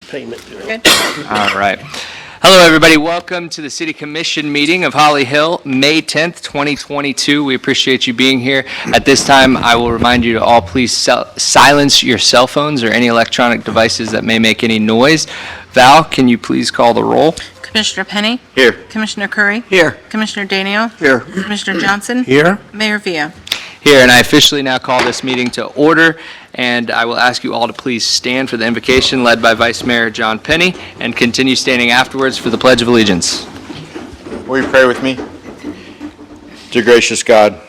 payment. Good. All right. Hello, everybody. Welcome to the City Commission meeting of Holly Hill, May 10th, 2022. We appreciate you being here. At this time, I will remind you to all please silence your cell phones or any electronic devices that may make any noise. Val, can you please call the roll? Commissioner Penny? Here. Commissioner Curry? Here. Commissioner Danio? Here. Commissioner Johnson? Here. Mayor Villa? Here, and I officially now call this meeting to order, and I will ask you all to please stand for the invocation led by Vice Mayor John Penny, and continue standing afterwards for the Pledge of Allegiance. Will you pray with me? Dear gracious God,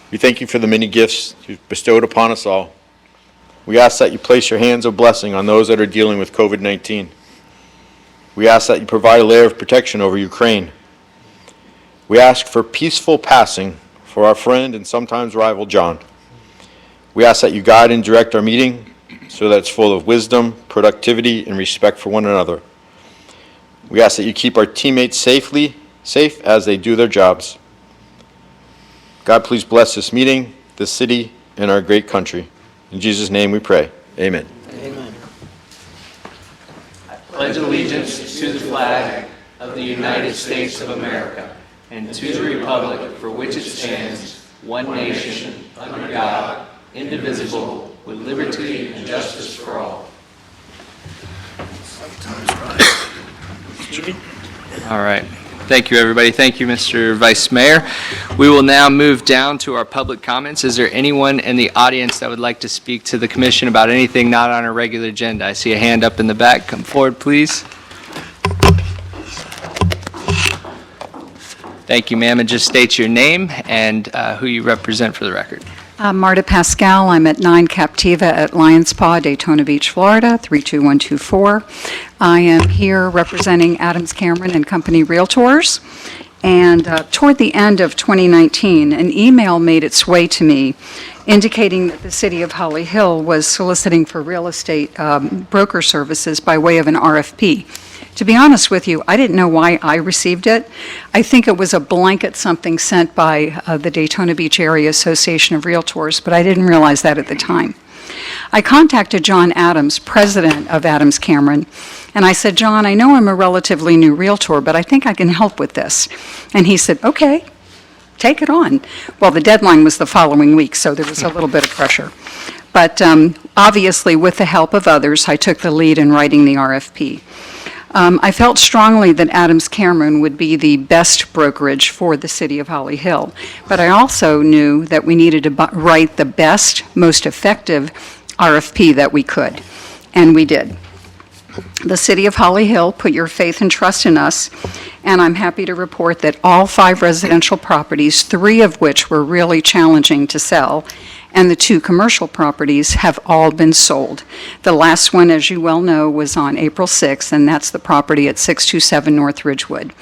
we thank you for the many gifts you've bestowed upon us all. We ask that you place your hands of blessing on those that are dealing with COVID-19. We ask that you provide a layer of protection over Ukraine. We ask for peaceful passing for our friend and sometimes rival John. We ask that you guide and direct our meeting so that it's full of wisdom, productivity, and respect for one another. We ask that you keep our teammates safe as they do their jobs. God, please bless this meeting, this city, and our great country. In Jesus' name we pray. Amen. Amen. I pledge allegiance to the flag of the United States of America and to the republic for which it stands, one nation, under God, indivisible, with liberty and justice for all. All right. Thank you, everybody. Thank you, Mr. Vice Mayor. We will now move down to our public comments. Is there anyone in the audience that would like to speak to the commission about anything not on our regular agenda? I see a hand up in the back. Come forward, please. Thank you, ma'am, and just state your name and who you represent for the record. Marta Pascal. I'm at 9 Captiva at Lions Paw, Daytona Beach, Florida, 32124. I am here representing Adams Cameron and Company Realtors. And toward the end of 2019, an email made its way to me indicating that the city of Holly Hill was soliciting for real estate broker services by way of an RFP. To be honest with you, I didn't know why I received it. I think it was a blanket something sent by the Daytona Beach Area Association of Realtors, but I didn't realize that at the time. I contacted John Adams, president of Adams Cameron, and I said, John, I know I'm a relatively new realtor, but I think I can help with this. And he said, okay, take it on. Well, the deadline was the following week, so there was a little bit of pressure. But obviously, with the help of others, I took the lead in writing the RFP. I felt strongly that Adams Cameron would be the best brokerage for the city of Holly Hill, but I also knew that we needed to write the best, most effective RFP that we could, and we did. The city of Holly Hill put your faith and trust in us, and I'm happy to report that all 5 residential properties, 3 of which were really challenging to sell, and the 2 commercial properties have all been sold. The last one, as you well know, was on April 6th, and that's the property at 627 North Ridgewood.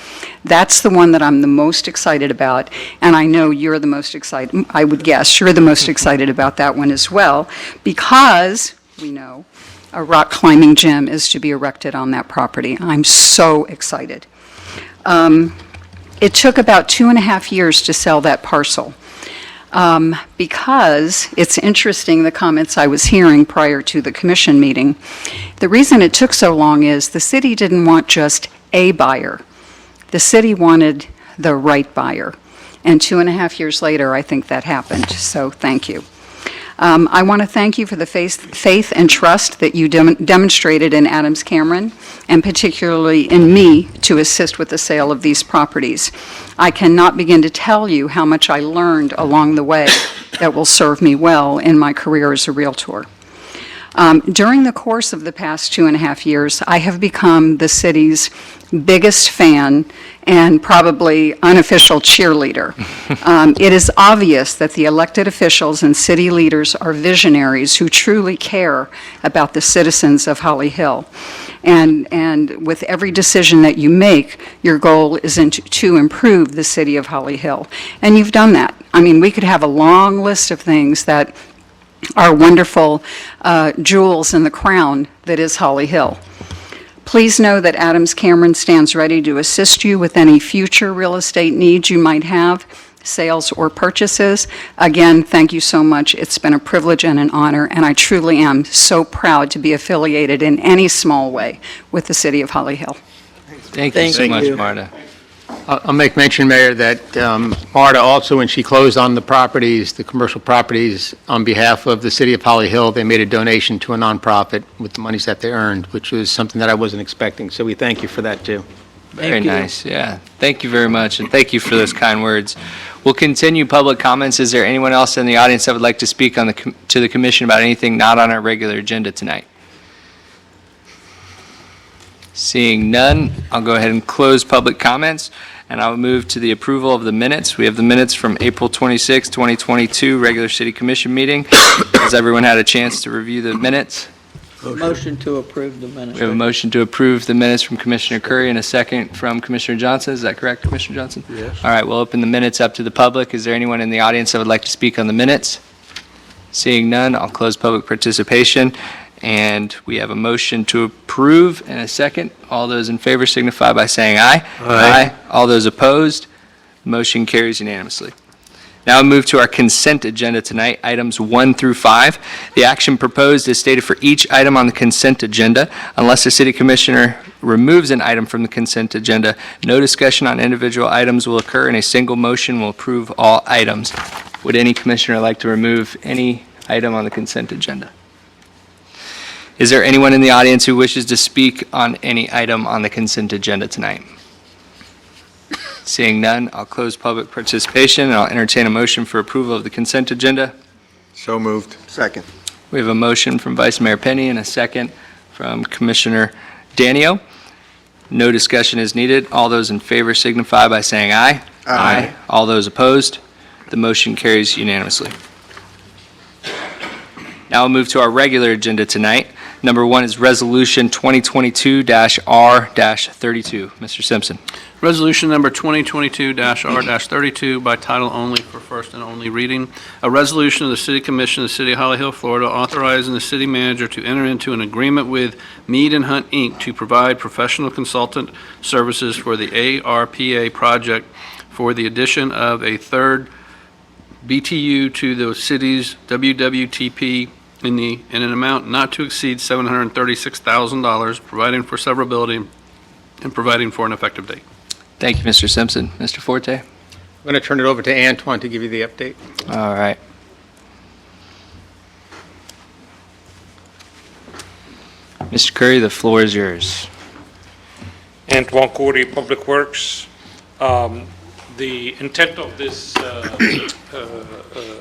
That's the one that I'm the most excited about, and I know you're the most excited, I would guess you're the most excited about that one as well, because we know a rock climbing gym is to be erected on that property. I'm so excited. It took about 2.5 years to sell that parcel. Because it's interesting, the comments I was hearing prior to the commission meeting. The reason it took so long is the city didn't want just a buyer. The city wanted the right buyer. And 2.5 years later, I think that happened. So thank you. I want to thank you for the faith and trust that you demonstrated in Adams Cameron, and particularly in me, to assist with the sale of these properties. I cannot begin to tell you how much I learned along the way that will serve me well in my career as a realtor. During the course of the past 2.5 years, I have become the city's biggest fan and probably unofficial cheerleader. It is obvious that the elected officials and city leaders are visionaries who truly care about the citizens of Holly Hill. And with every decision that you make, your goal is to improve the city of Holly Hill. And you've done that. I mean, we could have a long list of things that are wonderful jewels in the crown that is Holly Hill. Please know that Adams Cameron stands ready to assist you with any future real estate needs you might have. sales, or purchases. Again, thank you so much. It's been a privilege and an honor, and I truly am so proud to be affiliated in any small way with the city of Holly Hill. Thank you so Thank much, you. Marta. I'll make mention, Mayor, that Marta also, when she closed on the properties, the commercial properties, on behalf of the city of Holly Hill, they made a donation to a nonprofit with the monies that they earned, which was something that I wasn't expecting. So we thank you for that, too. Very you. nice, yeah. Thank you very much, and thank you for those kind words. We'll continue public comments. Is there anyone else in the audience that would like to speak on to the commission about anything not on our regular agenda tonight? Seeing none, I'll go ahead and close public comments, and I'll move to the approval of the minutes. We have the minutes from April 26, 2022, regular city commission meeting. Has everyone had a chance to review the minutes? Motion to approve the minutes. We have a motion to approve the minutes from Commissioner Curry and a second from Commissioner Johnson. Is that correct, Commissioner Johnson? Yes. All right, we'll open the minutes up to the public. Is there anyone in the audience that would like to speak on the minutes? Seeing none, I'll close public participation. And we have a motion to approve and a second. All those in favor signify by saying aye. Aye. All those opposed, motion carries unanimously. Now we move to our consent agenda tonight, items 1 through 5. The action proposed is stated for each item on the consent agenda. Unless the city commissioner removes an item from the consent agenda, no discussion on individual items will occur, and a single motion will approve all items. Would any commissioner like to remove any item on the consent agenda? Is there anyone in the audience who wishes to speak on any item on the consent agenda tonight? Seeing none, I'll close public participation, and I'll entertain a motion for approval of the consent agenda. So moved. Second. We have a motion from Vice Mayor Penny and a second from Commissioner Danio. No discussion is needed. All those in favor signify by saying aye. Aye. All those opposed, the motion carries unanimously. Now we'll move to our regular agenda tonight. Number 1 is Resolution 2022-R-32. Mr. Simpson. Resolution number 2022-R-32 by title only for first and only reading. A resolution of the City Commission of the City of Holly Hill, Florida, authorizing the city manager to enter into an agreement with Mead and Hunt, Inc. to provide professional consultant services for the ARPA project for the addition of a third BTU to the city's WWTP in an amount not to exceed $736,000, providing for severability and providing for an effective date. Thank you, Mr. Simpson. Mr. Forte? I'm going to turn it over to Antoine to give you the update. All right. Mr. Curry, the floor is yours. Antoine Corey, Public Works. The intent of this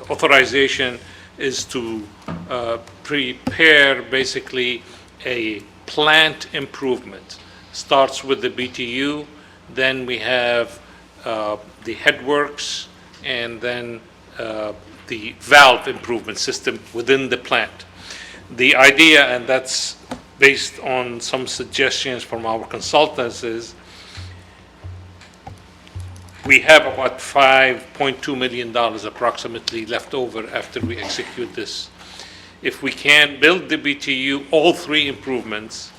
authorization is to prepare basically a plant improvement. Starts with the BTU, then we have the headworks, and then the valve improvement system within the plant. The idea, and that's based on some suggestions from our consultants, is we have about $5.2 million approximately left over after we execute this. If we can build the BTU, all 3 improvements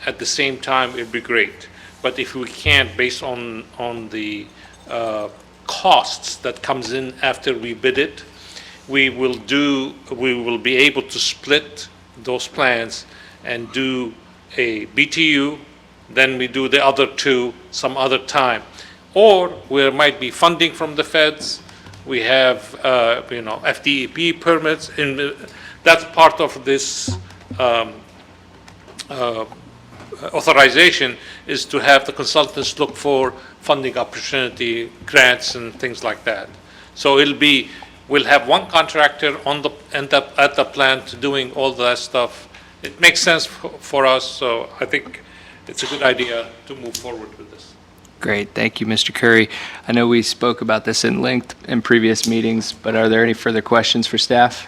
at the same time, it'd be great. But if we can't, based on the costs that comes in after we bid it, we will be able to split those plans and do a BTU, then we do the other 2 some other time. Or there might be funding from the feds. We have, FDEP permits, and that's part of this authorization, is to have the consultants look for funding opportunity, grants, and things like that. So we'll have one contractor at the plant doing all that stuff. It makes sense for us, so I think it's a good idea to move forward with this. Great, thank you, Mr. Curry. I know we spoke about this in length in previous meetings, but are there any further questions for staff?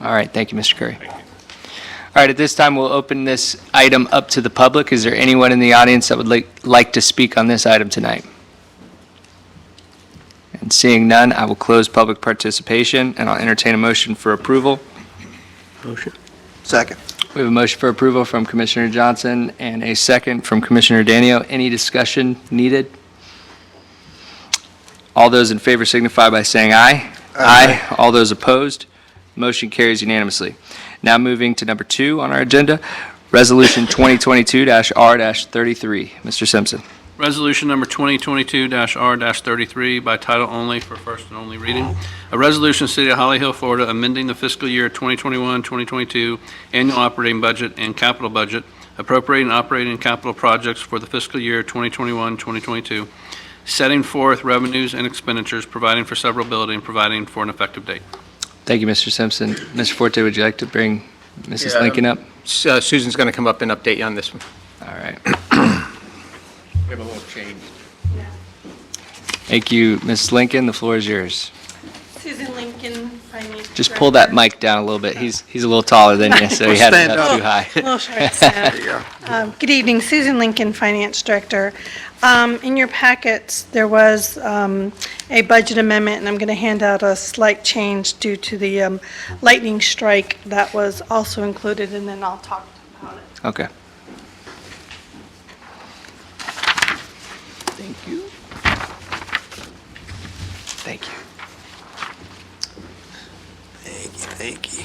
All right, thank you, Mr. Curry. Thank you. All right, at this time, we'll open this item up to the public. Is there anyone in the audience that would like to speak on this item tonight? And seeing none, I will close public participation, and I'll entertain a motion for approval. Motion. Second. We have a motion for approval from Commissioner Johnson and a second from Commissioner Danio. Any discussion needed? All those in favor signify by saying aye. Aye. All those opposed, motion carries unanimously. Now moving to number 2 on our agenda, Resolution 2022-R-33. Mr. Simpson. Resolution number 2022-R-33 by title only for first and only reading. A resolution of the City of Holly Hill, Florida, amending the fiscal year 2021-2022 annual operating budget and capital budget, appropriating operating and capital projects for the fiscal year 2021-2022, setting forth revenues and expenditures, providing for severability, and providing for an effective date. Thank you, Mr. Simpson. Mr. Forte, would you like to bring Mrs. Lincoln up? Susan's going to come up and update you on this one. All right. We have a little change. Thank you, Mrs. Lincoln. The floor is yours. Susan Lincoln, Finance Just pull that Director. mic down a little bit. He's a little taller than you, so he had it Stand up up. too high. A little short staff. Good evening, Susan Lincoln, Finance Director. In your packets, there was a budget amendment, and I'm going to hand out a slight change due to the lightning strike that was also included, and then I'll talk about it. Okay. Thank you. Thank you. Thank you.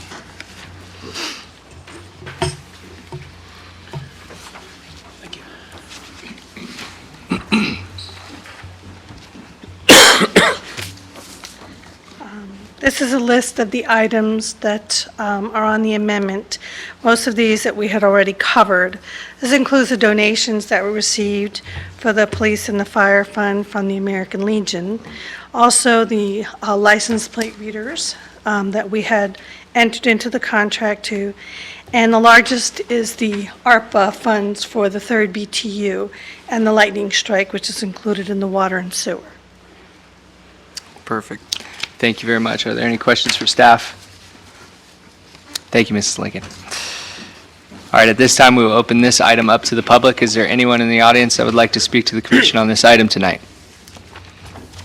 This is a list of the items that are on the amendment. Most of these that we had already covered. This includes the donations that were received for the police and the fire fund from the American Legion. Also, the license plate readers that we had entered into the contract to. And the largest is the ARPA funds for the 3rd BTU and the lightning strike, which is included in the water and sewer. Perfect. Thank you very much. Are there any questions for staff? Thank you, Mrs. Lincoln. All right, at this time, we will open this item up to the public. Is there anyone in the audience that would like to speak to the commission on this item tonight?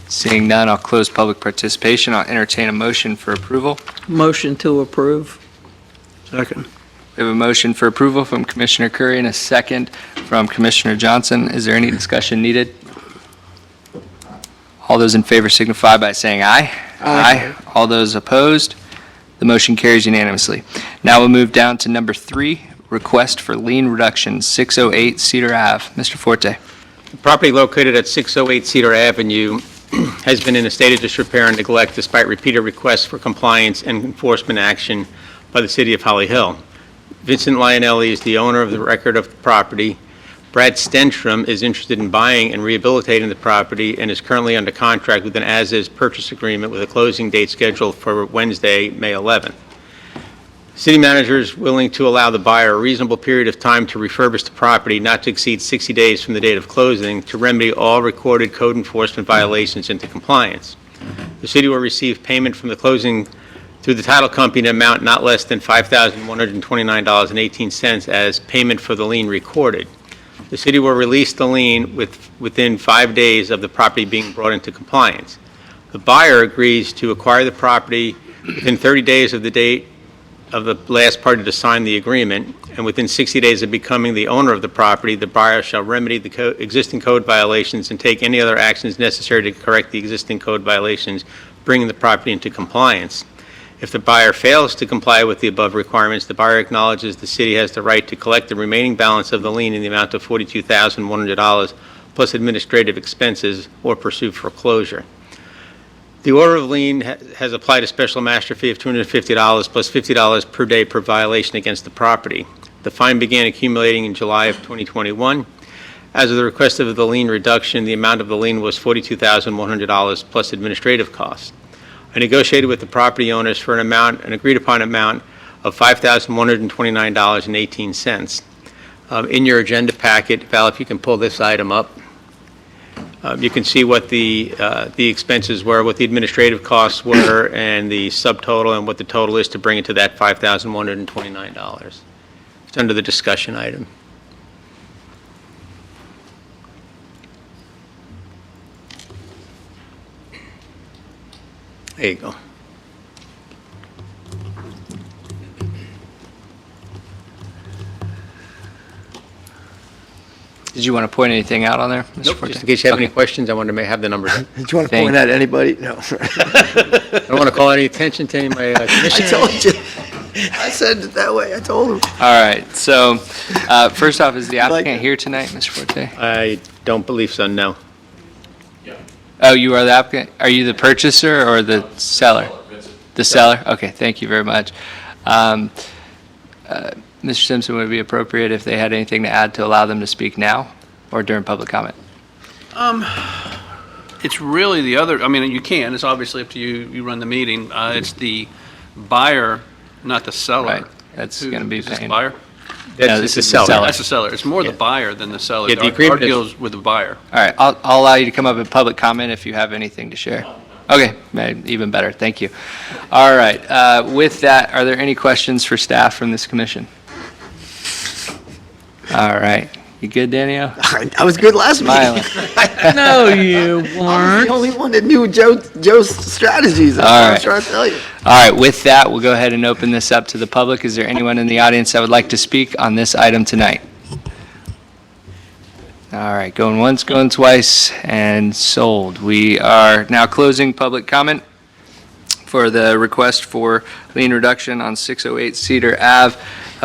Seeing none, I'll close public participation. I'll entertain a motion for approval. Motion to approve. Second. We have a motion for approval from Commissioner Curry and a second from Commissioner Johnson. Is there any discussion needed? All those in favor signify by saying aye. Aye. All those opposed, the motion carries unanimously. Now we'll move down to number 3, request for lien reduction, 608 Cedar Ave. Mr. Forte. The property located at 608 Cedar Avenue has been in a state of disrepair and neglect despite repeated requests for compliance and enforcement action by the City of Holly Hill. Vincent Lionelli is the owner of the record of the property. Brad Stenstrom is interested in buying and rehabilitating the property and is currently under contract with an as-is purchase agreement with a closing date scheduled for Wednesday, May 11th. City manager is willing to allow the buyer a reasonable period of time to refurbish the property, not to exceed 60 days from the date of closing, to remedy all recorded code enforcement violations into compliance. The city will receive payment from the closing through the title company in an amount not less than $5,129.18 as payment for the lien recorded. The city will release the lien within 5 days of the property being brought into compliance. The buyer agrees to acquire the property within 30 days of the date of the last party to sign the agreement, and within 60 days of becoming the owner of the property, the buyer shall remedy the existing code violations and take any other actions necessary to correct the existing code violations, bringing the property into compliance. If the buyer fails to comply with the above requirements, the buyer acknowledges the city has the right to collect the remaining balance of the lien in the amount of $42,100 plus administrative expenses or pursue foreclosure. The order of lien has applied a special master fee of $250 plus $50 per day per violation against the property. The fine began accumulating in July of 2021. As of the request of the lien reduction, the amount of the lien was $42,100 plus administrative costs. I negotiated with the property owners for an agreed upon amount of $5,129.18. In your agenda packet, Val, if you can pull this item up, you can see what the expenses were, what the administrative costs were, and the subtotal, and what the total is to bring it to that $5,129. It's under the discussion item. There you go. Did you want to point anything out on there, Mr. Nope, Forte? just in case you have any Okay. questions, I wanted to have the numbers. Do you want to Thank point at anybody? No. I don't want to call any attention to any of my I commissioners. told you. I said it that way. I told him. All right, so first off, is the Like applicant it. here tonight, Mr. Forte? I don't believe so, no. Oh, you are the applicant? Are you the purchaser or the seller? The seller? Okay, thank you very much. Mr. Simpson, would it be appropriate if they had anything to add to allow them to speak now or during public comment? It's really the other, I mean, you can, it's obviously up to you, you run the meeting. It's the buyer, not the seller. Right, that's Who- going to be is this paying. buyer? That's this the is the seller. seller. That's the seller. It's more the Yeah. buyer than the seller. Yeah, the Our agreement is- deal's with the buyer. All right, I'll allow you to come up in public comment if you have anything to share. Okay, even better, thank you. All right, with that, are there any questions for staff from this commission? All right, you good, Danielle? I was good last Smiling. meeting. No, you I was the only one that knew Joe's strategies. That's All what I right. was trying to tell you. All right, with that, we'll go ahead and open this up to the public. Is there anyone in the audience that would like to speak on this item tonight? All right, going once, going twice, and sold. We are now closing public comment for the request for lien reduction on 608 Cedar Ave.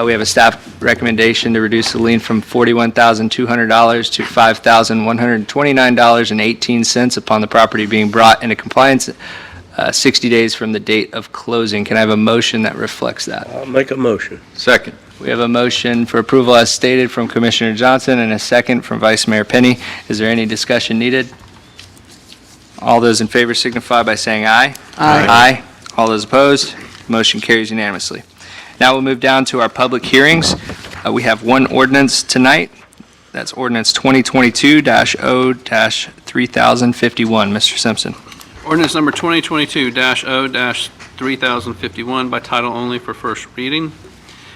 We have a staff recommendation to reduce the lien from $41,200 to $5,129.18 upon the property being brought into compliance 60 days from the date of closing. Can I have a motion that reflects that? I'll make a motion. Second. We have a motion for approval as stated from Commissioner Johnson and a second from Vice Mayor Penny. Is there any discussion needed? All those in favor signify by saying aye. Aye. Aye. All those opposed? Motion carries unanimously. Now we'll move down to our public hearings. We have one ordinance tonight. That's ordinance 2022-0-3051. Mr. Simpson. Ordinance number 2022-0-3051 by title only for first reading.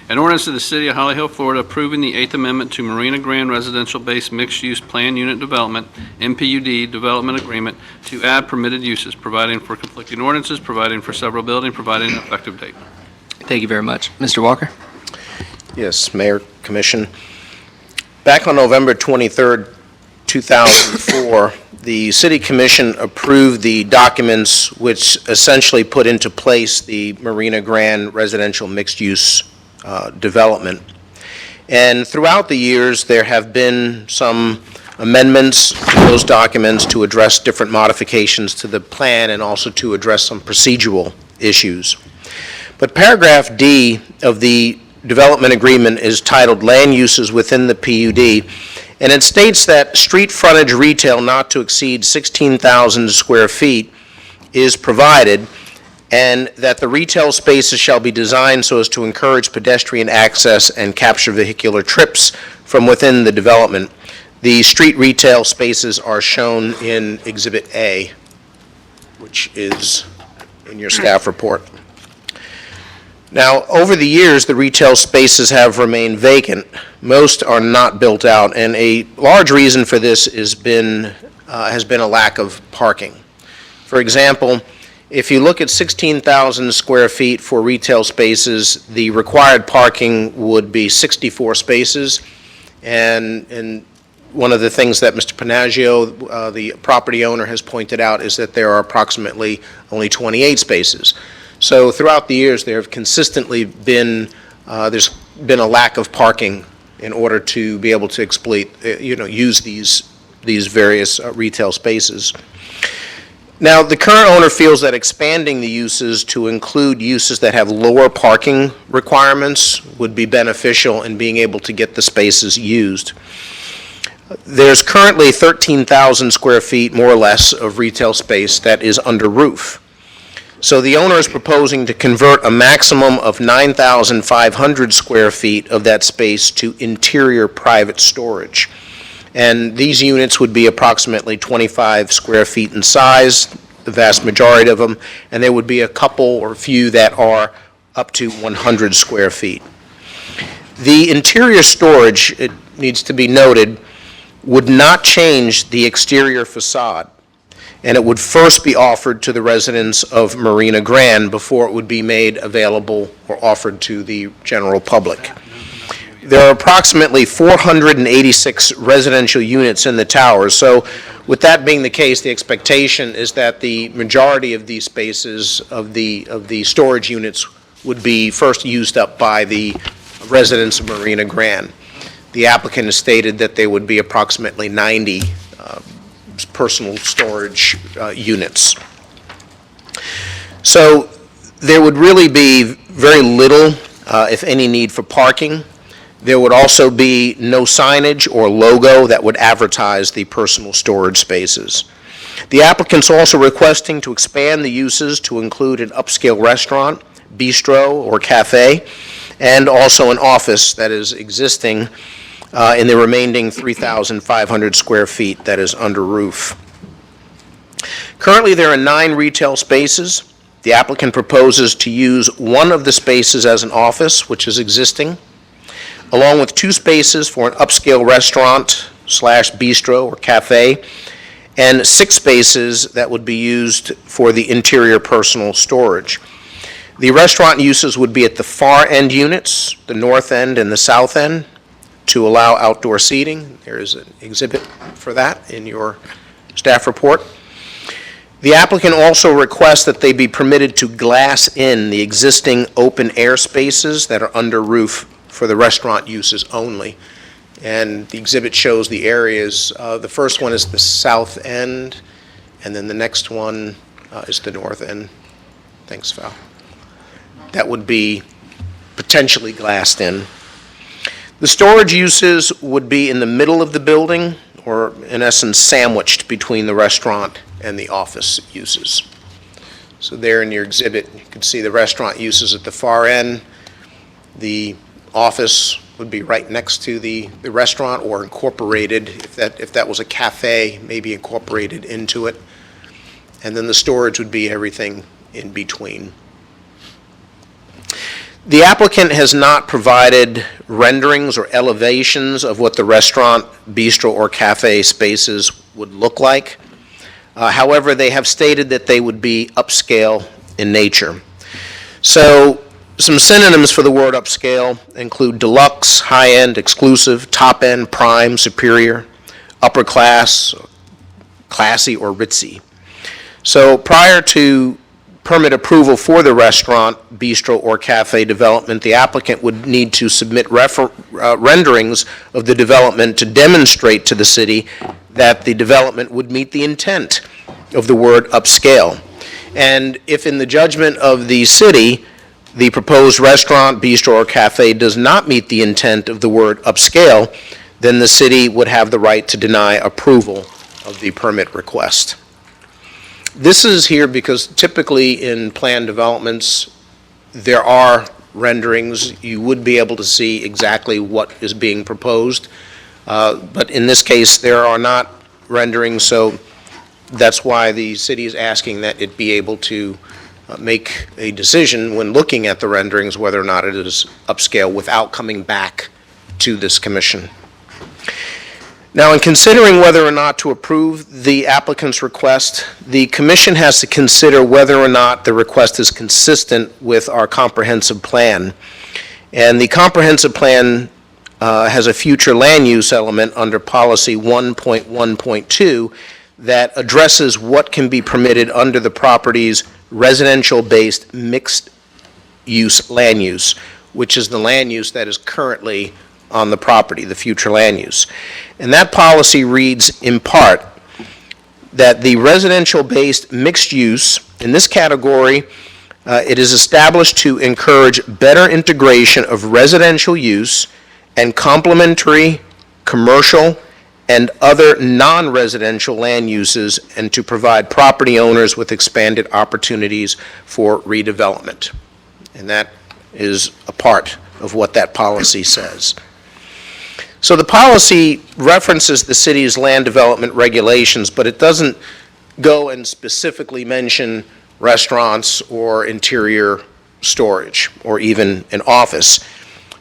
An ordinance of the City of Holly Hill, Florida, approving the Eighth Amendment to Marina Grand Residential-Based Mixed-Use Plan Unit Development, MPUD, Development Agreement to add permitted uses, providing for conflicting ordinances, providing for several building, providing an effective date. Thank you very much. Mr. Walker? Yes, Mayor, Commission. Back on November 23rd, 2004, the City Commission approved the documents which essentially put into place the Marina Grand residential mixed-use development. And throughout the years, there have been some amendments to those documents to address different modifications to the plan and also to address some procedural issues. But paragraph D of the development agreement is titled Land Uses Within the PUD, and it states that street frontage retail not to exceed 16,000 square feet is provided, and that the retail spaces shall be designed so as to encourage pedestrian access and capture vehicular trips from within the development. The street retail spaces are shown in Exhibit A, which is in your staff report. Now, over the years, the retail spaces have remained vacant. Most are not built out, and a large reason for this has been a lack of parking. For example, if you look at 16,000 square feet for retail spaces, the required parking would be 64 spaces, and one of the things that Mr. Panaggio, the property owner, has pointed out is that there are approximately only 28 spaces. So throughout the years, there have consistently been, there's been a lack of parking in order to be able to use these various retail spaces. Now, the current owner feels that expanding the uses to include uses that have lower parking requirements would be beneficial in being able to get the spaces used. There's currently 13,000 square feet, more or less, of retail space that is under roof. So the owner is proposing to convert a maximum of 9,500 square feet of that space to interior private storage. And these units would be approximately 25 square feet in size, the vast majority of them, and there would be a couple or few that are up to 100 square feet. The interior storage, it needs to be noted, would not change the exterior facade, and it would first be offered to the residents of Marina Grand before it would be made available or offered to the general public. there are approximately 486 residential units in the towers. So with that being the case, the expectation is that the majority of these spaces of the storage units would be first used up by the residents of Marina Grand. The applicant has stated that there would be approximately 90 personal storage units. So there would really be very little, if any, need for parking. There would also be no signage or logo that would advertise the personal storage spaces. The applicant's also requesting to expand the uses to include an upscale restaurant, bistro, or cafe, and also an office that is existing in the remaining 3,500 square feet that is under roof. Currently, there are 9 retail spaces. The applicant proposes to use one of the spaces as an office, which is existing, along with 2 spaces for an upscale restaurant / bistro or cafe, and 6 spaces that would be used for the interior personal storage. The restaurant uses would be at the far end units, the north end and the south end, to allow outdoor seating. There is an exhibit for that in your staff report. The applicant also requests that they be permitted to glass in the existing open air spaces that are under roof for the restaurant uses only. And the exhibit shows the areas. The first one is the south end, and then the next one is the north end. Thanks, Val. That would be potentially glassed in. The storage uses would be in the middle of the building, or in essence sandwiched between the restaurant and the office uses. So there in your exhibit, you can see the restaurant uses at the far end. The office would be right next to the restaurant, or incorporated, if that was a cafe, maybe incorporated into it. And then the storage would be everything in between. The applicant has not provided renderings or elevations of what the restaurant, bistro, or cafe spaces would look like. However, they have stated that they would be upscale in nature. So some synonyms for the word upscale include deluxe, high-end, exclusive, top-end, prime, superior, upper class, classy, or ritzy. So prior to permit approval for the restaurant, bistro, or cafe development, the applicant would need to submit renderings of the development to demonstrate to the city that the development would meet the intent of the word upscale. And if in the judgment of the city, the proposed restaurant, bistro, or cafe does not meet the intent of the word upscale, then the city would have the right to deny approval of the permit request. This is here because typically in planned developments, there are renderings. You would be able to see exactly what is being proposed. But in this case, there are not renderings, so that's why the city is asking that it be able to make a decision when looking at the renderings whether or not it is upscale without coming back to this commission. Now, in considering whether or not to approve the applicant's request, the commission has to consider whether or not the request is consistent with our comprehensive plan. And the comprehensive plan has a future land use element under policy 1.1.2 that addresses what can be permitted under the property's residential-based mixed-use land use, which is the land use that is currently on the property, the future land use. And that policy reads, in part, that the residential-based mixed use, in this category, it is established to encourage better integration of residential use and complementary commercial and other non-residential land uses, and to provide property owners with expanded opportunities for redevelopment. And that is a part of what that policy says. So the policy references the city's land development regulations, but it doesn't go and specifically mention restaurants or interior storage or even an office.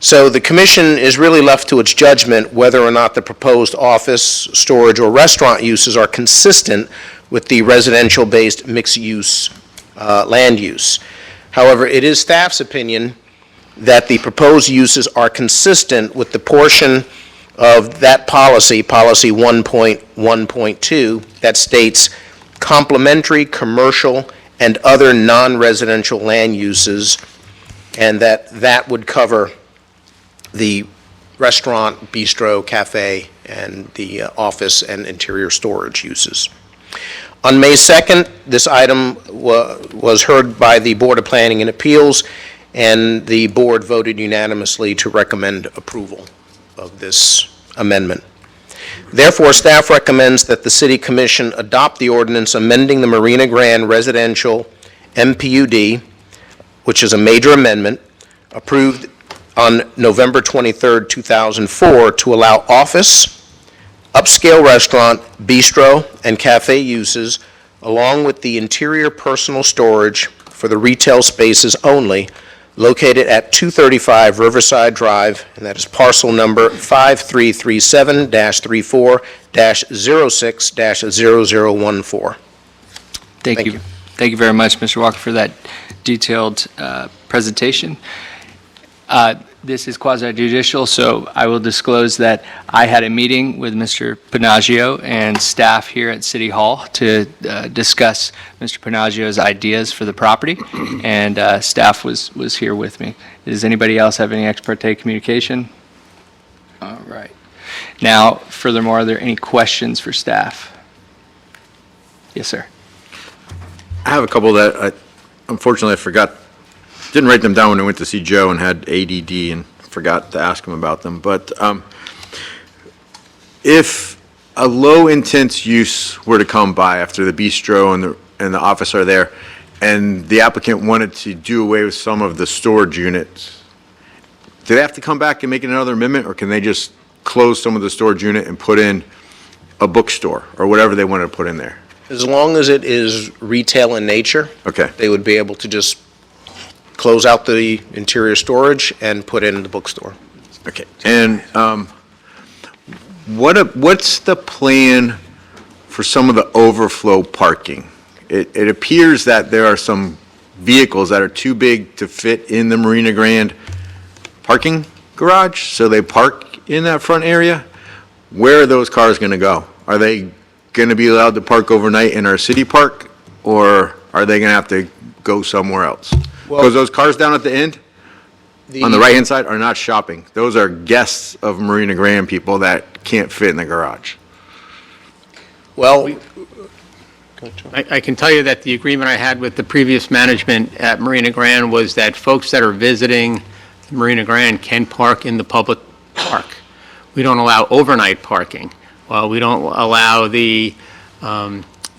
So the commission is really left to its judgment whether or not the proposed office, storage, or restaurant uses are consistent with the residential-based mixed-use land use. However, it is staff's opinion that the proposed uses are consistent with the portion of that policy, policy 1.1.2, that states complementary commercial and other non-residential land uses, and that would cover the restaurant, bistro, cafe, and the office and interior storage uses. On May 2nd, this item was heard by the Board of Planning and Appeals, and the board voted unanimously to recommend approval of this amendment. Therefore, staff recommends that the City Commission adopt the ordinance amending the Marina Grande Residential MPUD, which is a major amendment, approved on November 23rd, 2004, to allow office, upscale restaurant, bistro, and cafe uses, along with the interior personal storage for the retail spaces only, located at 235 Riverside Drive, and that is parcel number 5337-34-06-0014. Thank you. Thank you very much, Mr. Walker, for that detailed presentation. This is quasi-judicial, so I will disclose that I had a meeting with Mr. Panaggio and staff here at City Hall to discuss Mr. Panaggio's ideas for the property, and staff was here with me. Does anybody else have any ex parte communication? All right. Now, furthermore, are there any questions for staff? Yes, sir. I have a couple that unfortunately I forgot. Didn't write them down when I went to see Joe and had ADD and forgot to ask him about them. But if a low-intense use were to come by after the bistro and the office are there, and the applicant wanted to do away with some of the storage units, do they have to come back and make another amendment, or can they just close some of the storage unit and put in a bookstore or whatever they wanted to put in there? As long as it is retail in nature, Okay. they would be able to just close out the interior storage and put in the bookstore. Okay, and what's the plan for some of the overflow parking? It appears that there are some vehicles that are too big to fit in the Marina Grande parking garage, so they park in that front area. Where are those cars going to go? Are they going to be allowed to park overnight in our city park, or are they going to have to go somewhere else? Because those cars down at the end, on the right-hand side, are not shopping. Those are guests of Marina Grande people that can't fit in the garage. Well, I can tell you that the agreement I had with the previous management at Marina Grande was that folks that are visiting Marina Grande can park in the public park. We don't allow overnight parking. Well, we don't allow the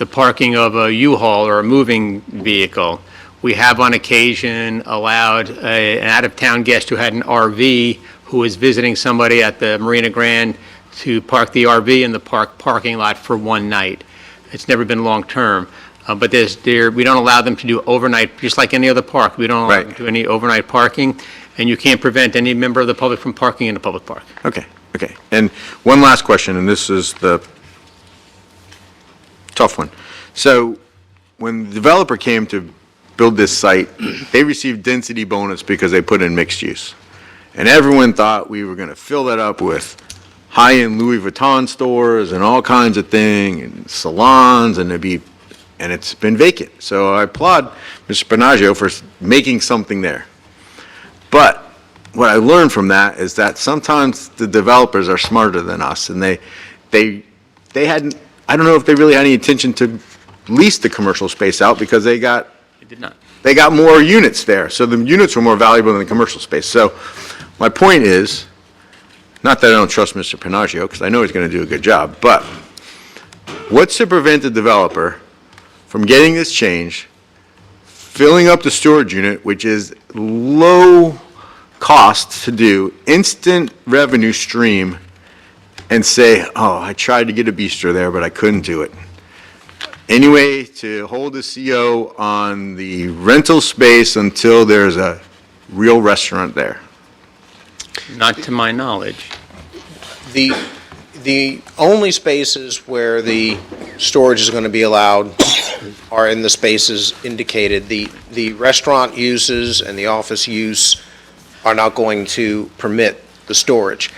parking of a U-Haul or a moving vehicle. We have on occasion allowed an out-of-town guest who had an RV who was visiting somebody at the Marina Grande to park the RV in the parking lot for one night. It's never been long-term, but we don't allow them to do overnight, just like any other park. We don't allow them to do any overnight parking, and you can't prevent any member of the public from parking in a public park. Okay. And one last question, and this is the tough one. So when the developer came to build this site, they received density bonus because they put in mixed use. And everyone thought we were going to fill that up with high-end Louis Vuitton stores and all kinds of things, and salons, and it's been vacant. So I applaud Mr. Panaggio for making something there. But what I learned from that is that sometimes the developers are smarter than us, and they hadn't, I don't know if they really had any intention to lease the commercial space out because they got more units there. So the units were more valuable than the commercial space. So my point is, not that I don't trust Mr. Panaggio, because I know he's going to do a good job, but what's to prevent the developer from getting this change, filling up the storage unit, which is low cost to do, instant revenue stream, and say, oh, I tried to get a bistro there, but I couldn't do it. Anyway, to hold the CO on the rental space until there's a real restaurant there. Not to my knowledge. The only spaces where the storage is going to be allowed are in the spaces indicated. The restaurant uses and the office use are not going to permit the storage.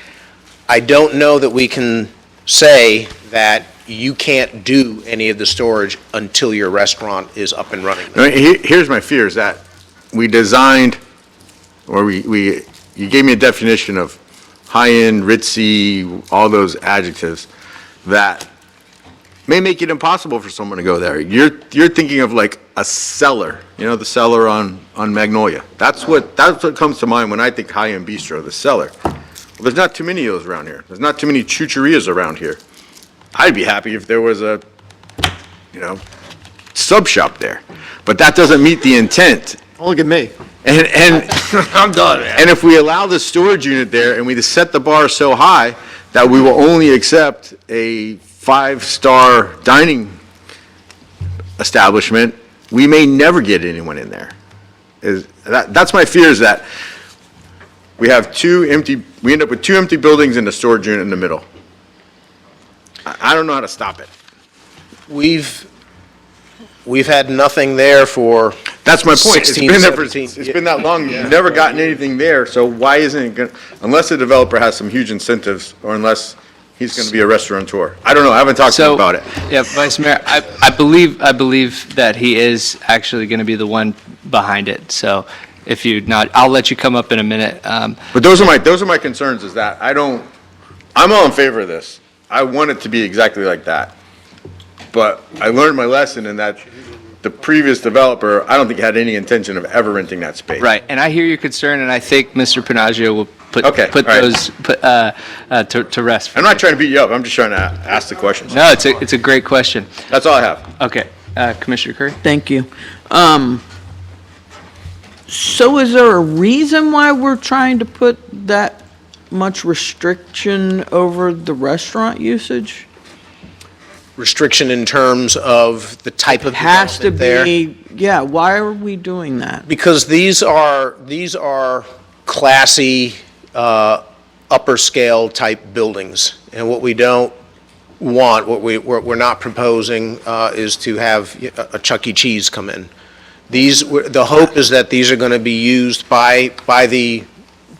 I don't know that we can say that you can't do any of the storage until your restaurant is up and running. I mean, here's my fear, is that we designed, or you gave me a definition of high-end, ritzy, all those adjectives, that may make it impossible for someone to go there. You're thinking of like a cellar, the cellar on Magnolia. That's what comes to mind when I think high-end bistro, the cellar. Well, there's not too many of those around here. There's not too many chucherias around here. I'd be happy if there was a, sub shop there, but that doesn't meet the intent. Oh, look at me. And I'm done, man. and if we allow the storage unit there and we just set the bar so high that we will only accept a 5-star dining establishment, we may never get anyone in there. That's my fear, is that we end up with 2 empty buildings and a storage unit in the middle. I don't know how to stop it. We've had nothing there for That's my point. 16, It's been there 17, it's been that long, you've never gotten anything there, so why isn't it going, unless the developer has some huge incentives, or unless he's going to be a restaurateur. I don't know, I haven't talked to him about it. Yeah, Vice Mayor, I believe that he is actually going to be the one behind it, so if you not, I'll let you come up in a minute. But those are my concerns, is that I'm all in favor of this. I want it to be exactly like that. But I learned my lesson in that the previous developer, I don't think had any intention of ever renting that space. Right, and I hear your concern, and I think Mr. Panaggio will put Okay, all right. those to rest. I'm not trying to beat you up, I'm just trying to ask the questions. No, it's a great question. That's all I have. Okay, Commissioner Curry? Thank you. So is there a reason why we're trying to put that much restriction over the restaurant usage? restriction in terms of the type of Has to development there. be, yeah, why are we doing that? Because these are classy, upper scale type buildings. And what we don't want, what we're not proposing, is to have a Chuck E. Cheese come in. The hope is that these are going to be used by the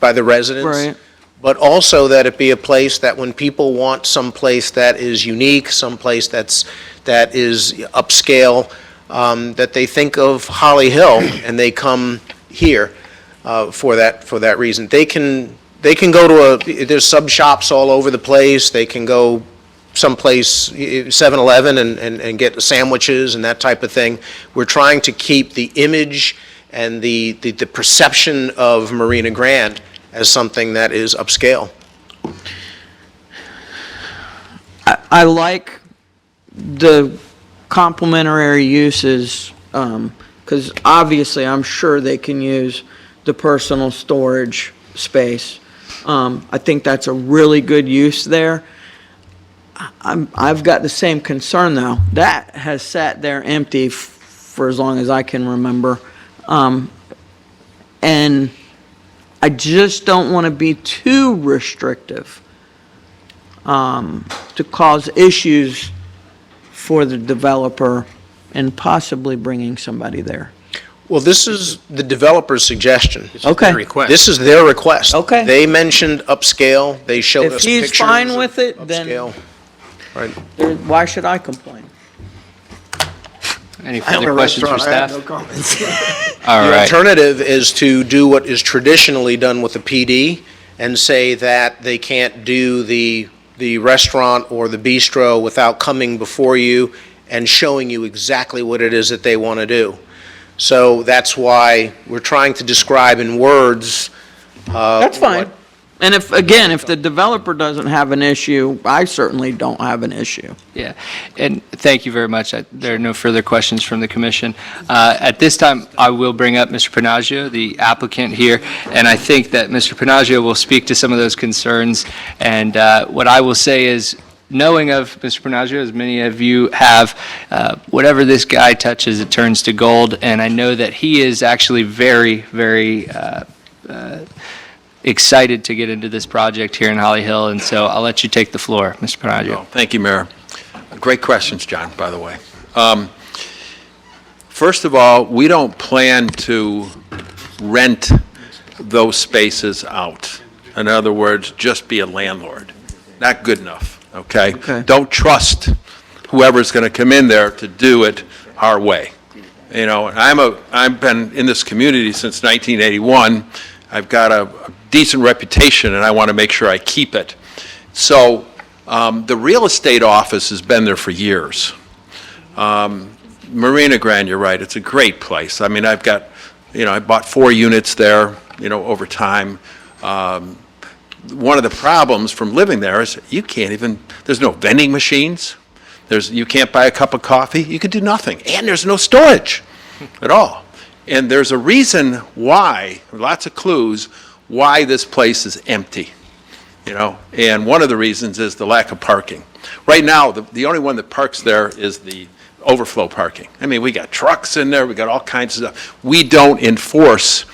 residents. Right. But also that it be a place that when people want some place that is unique, some place that is upscale, that they think of Holly Hill and they come here for that reason. They can go to there's sub shops all over the place. They can go someplace, 7-Eleven, and get sandwiches and that type of thing. We're trying to keep the image and the perception of Marina Grande as something that is upscale. I like the complementary uses, because obviously I'm sure they can use the personal storage space. I think that's a really good use there. I've got the same concern though. That has sat there empty for as long as I can remember. And I just don't want to be too restrictive to cause issues for the developer and possibly bringing somebody there. Well, this is the developer's suggestion. Okay. This is their request. Okay. They mentioned upscale, they showed If us he's pictures fine of with it, then- upscale. Right. Why should I complain? Any further questions for staff? No comments. All The right. alternative is to do what is traditionally done with the PD and say that they can't do the restaurant or the bistro without coming before you and showing you exactly what it is that they want to do. So that's why we're trying to describe in words. That's fine. And if the developer doesn't have an issue, I certainly don't have an issue. Yeah, and thank you very much. There are no further questions from the commission. At this time, I will bring up Mr. Panaggio, the applicant here, and I think that Mr. Panaggio will speak to some of those concerns. And what I will say is, knowing of Mr. Panaggio, as many of you have, whatever this guy touches, it turns to gold. And I know that he is actually very, very excited to get into this project here in Holly Hill, and so I'll let you take the floor, Mr. Panaggio. Thank you, Mayor. Great questions, John, by the way. First of all, we don't plan to rent those spaces out. In other words, just be a landlord. Not good enough, okay? Okay. Don't trust whoever's going to come in there to do it our way. You know, I've been in this community since 1981. I've got a decent reputation, and I want to make sure I keep it. So the real estate office has been there for years. Marina Grand, you're right, it's a great place. I mean, I've got, you know, I bought 4 units there, you know, over time. One of the problems from living there is you can't even, there's no vending machines. You can't buy a cup of coffee. You could do nothing. And there's no storage at all. And there's a reason why, lots of clues, why this place is empty, you know. And one of the reasons is the lack of parking. Right now, the only one that parks there is the overflow parking. I mean, we got trucks in there. We got all kinds of stuff. We don't enforce,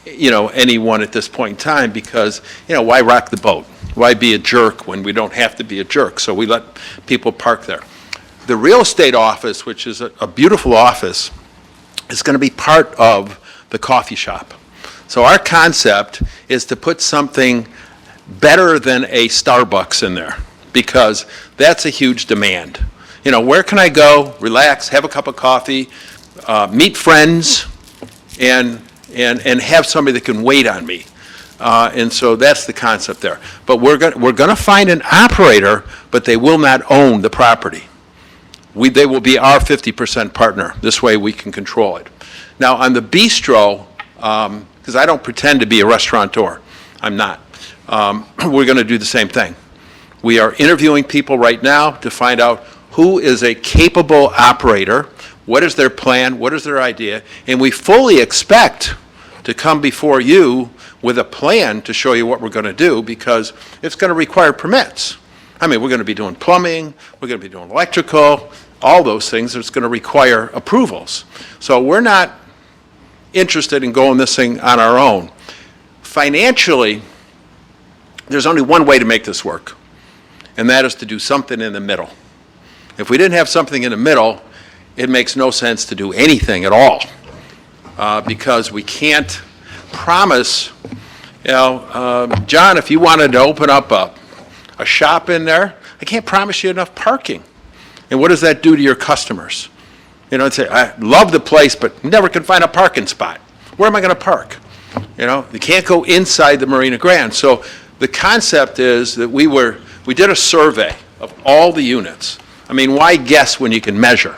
you know, anyone at this point in time because, you know, why rock the boat? Why be a jerk when we don't have to be a jerk? So we let people park there. The real estate office, which is a beautiful office, is going to be part of the coffee shop. So our concept is to put something better than a Starbucks in there because that's a huge demand. You know, where can I go, relax, have a cup of coffee, meet friends, and have somebody that can wait on me. And so that's the concept there. But we're going to find an operator, but they will not own the property. They will be our 50% partner. This way we can control it. Now, on the bistro, because I don't pretend to be a restaurateur, I'm not, we're going to do the same thing. We are interviewing people right now to find out who is a capable operator, what is their plan, what is their idea, and we fully expect to come before you with a plan to show you what we're going to do because it's going to require permits. I mean, we're going to be doing plumbing, we're going to be doing electrical, all those things. It's going to require approvals. So we're not interested in going this thing on our own. Financially, there's only one way to make this work, and that is to do something in the middle. If we didn't have something in the middle, it makes no sense to do anything at all because we can't promise, you know, John, if you wanted to open up a shop in there, I can't promise you enough parking. And what does that do to your customers? You know, I'd say, I love the place, but never can find a parking spot. Where am I going to park? You know, you can't go inside the Marina Grand. So the concept is that we did a survey of all the units. I mean, why guess when you can measure?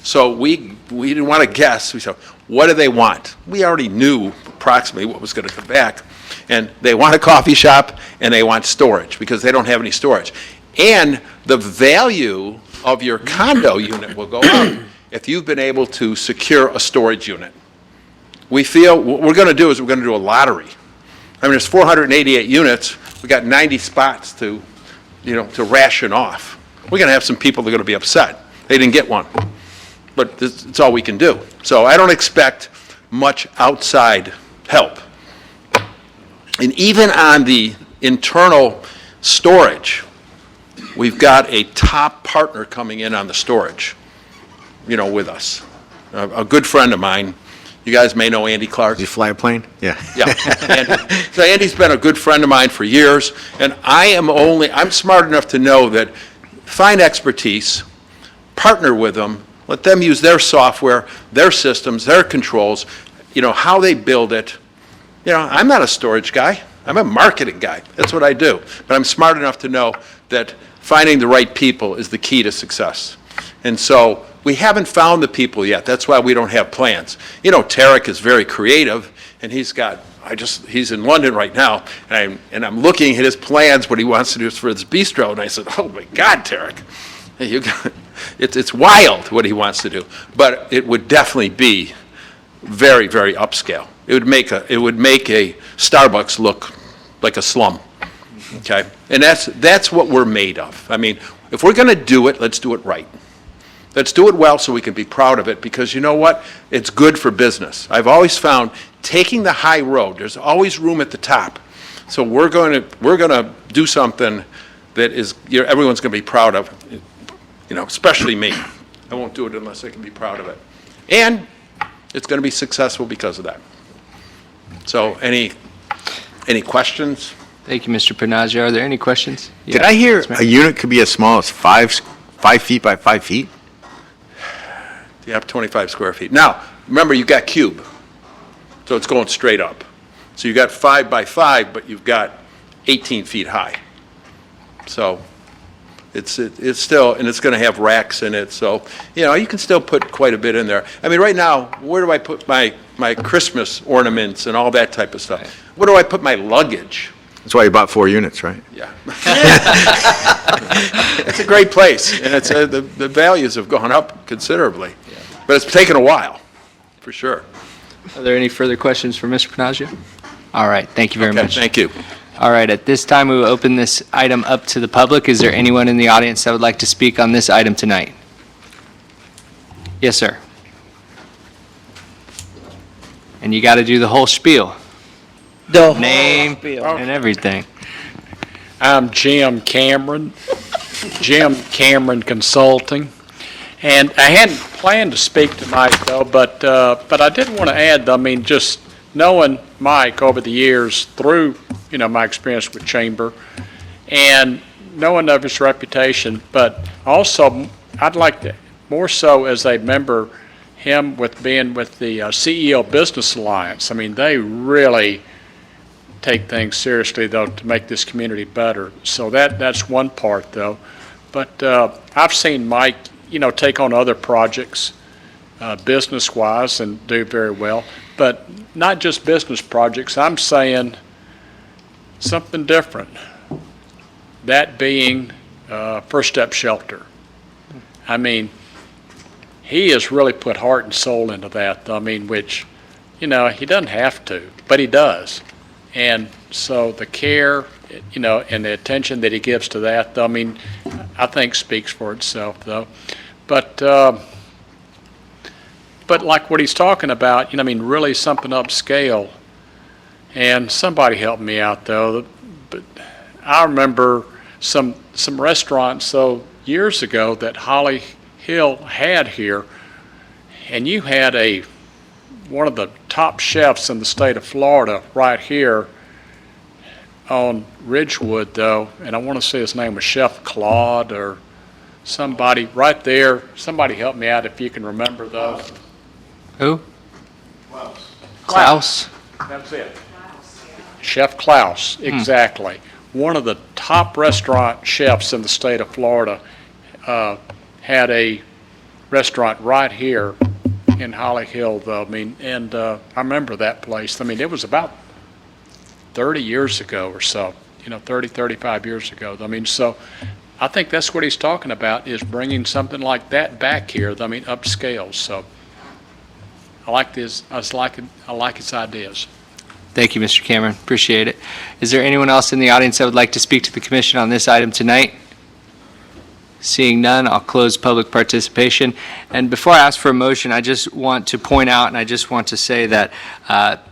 So we didn't want to guess. We said, what do they want? We already knew approximately what was going to come back. And they want a coffee shop and they want storage because they don't have any storage. And the value of your condo unit will go up if you've been able to secure a storage unit. We feel what we're going to do is we're going to do a lottery. I mean, there's 488 units. We got 90 spots to ration off. We're going to have some people that are going to be upset. They didn't get one. But it's all we can do. So I don't expect much outside help. And even on the internal storage, we've got a top partner coming in on the storage, you know, with us. A good friend of mine. You guys may know Andy Clark. Did you fly a plane? Yeah. Yeah. So Andy's been a good friend of mine for years, and I'm smart enough to know that find expertise, partner with them, let them use their software, their systems, their controls, you know, how they build it. You know, I'm not a storage guy. I'm a marketing guy. That's what I do. But I'm smart enough to know that finding the right people is the key to success. And so we haven't found the people yet. That's why we don't have plans. You know, Tarek is very creative, and he's in London right now, and I'm looking at his plans, what he wants to do for his bistro, and I said, oh my God, Tarek, it's wild what he wants to do. But it would definitely be very, very upscale. It would make a Starbucks look like a slum, okay? And that's what we're made of. I mean, if we're going to do it, let's do it right. Let's do it well so we can be proud of it because you know what? It's good for business. I've always found taking the high road, there's always room at the top. So we're going to do something that is everyone's going to be proud of, you know, especially me. I won't do it unless I can be proud of it. And it's going to be successful because of that. So any Any questions? Thank you, Mr. Panagio. Are there any questions? Did Yeah. I hear Yes, ma'am. a unit could be as small as 5 feet by 5 feet? You have 25 square feet. Now, remember, you've got cube, so it's going straight up. So you've got 5 by 5, but you've got 18 feet high. So it's still, and it's going to have racks in it, so, you can still put quite a bit in there. I mean, right now, where do I put my Christmas ornaments and all that type of stuff? Where do I put my luggage? That's why you bought 4 units, right? Yeah. It's a great place, and it's, the values have gone up considerably. But it's taken a while, for sure. Are there any further questions for Mr. Panagio? All right, thank you very Okay, much. thank you. All right, at this time, we will open this item up to the public. Is there anyone in the audience that would like to speak on this item tonight? Yes, sir. And you got to do the whole spiel, The name and everything. I'm Jim Cameron, Jim Cameron Consulting. And I hadn't planned to speak tonight, though, but I did want to add, I mean, just knowing Mike over the years through, my experience with Chamber and knowing of his reputation, but also I'd like to, more so as a member, him with being with the CEO Business Alliance. I mean, they really take things seriously, though, to make this community better. So that's one part, though. But I've seen Mike, take on other projects business-wise and do very well. But not just business projects. I'm saying something different. That being First Step Shelter. I mean, he has really put heart and soul into that. I mean, which, he doesn't have to, but he does. And so the care, and the attention that he gives to that, I mean, I think speaks for itself, though. But like what he's talking about, really something upscale. And somebody helped me out, though. But I remember some restaurants, years ago that Holly Hill had here, and you had one of the top chefs in the state of Florida right here on Ridgewood, though, and I want to say his name was Chef Claude or somebody right there. Somebody help me out if you can remember those. Who? Klaus. That's it. Chef Klaus, exactly. One of the top restaurant chefs in the state of Florida had a restaurant right here in Holly Hill, though. I mean, and I remember that place. I mean, it was about 30 years ago or so, 30, 35 years ago. I mean, so I think that's what he's talking about, is bringing something like that back here. I mean, upscale. So I like this. I like his ideas. Thank you, Mr. Cameron. Appreciate it. Is there anyone else in the audience that would like to speak to the commission on this item tonight? Seeing none, I'll close public participation. And before I ask for a motion, I just want to point out, and I just want to say that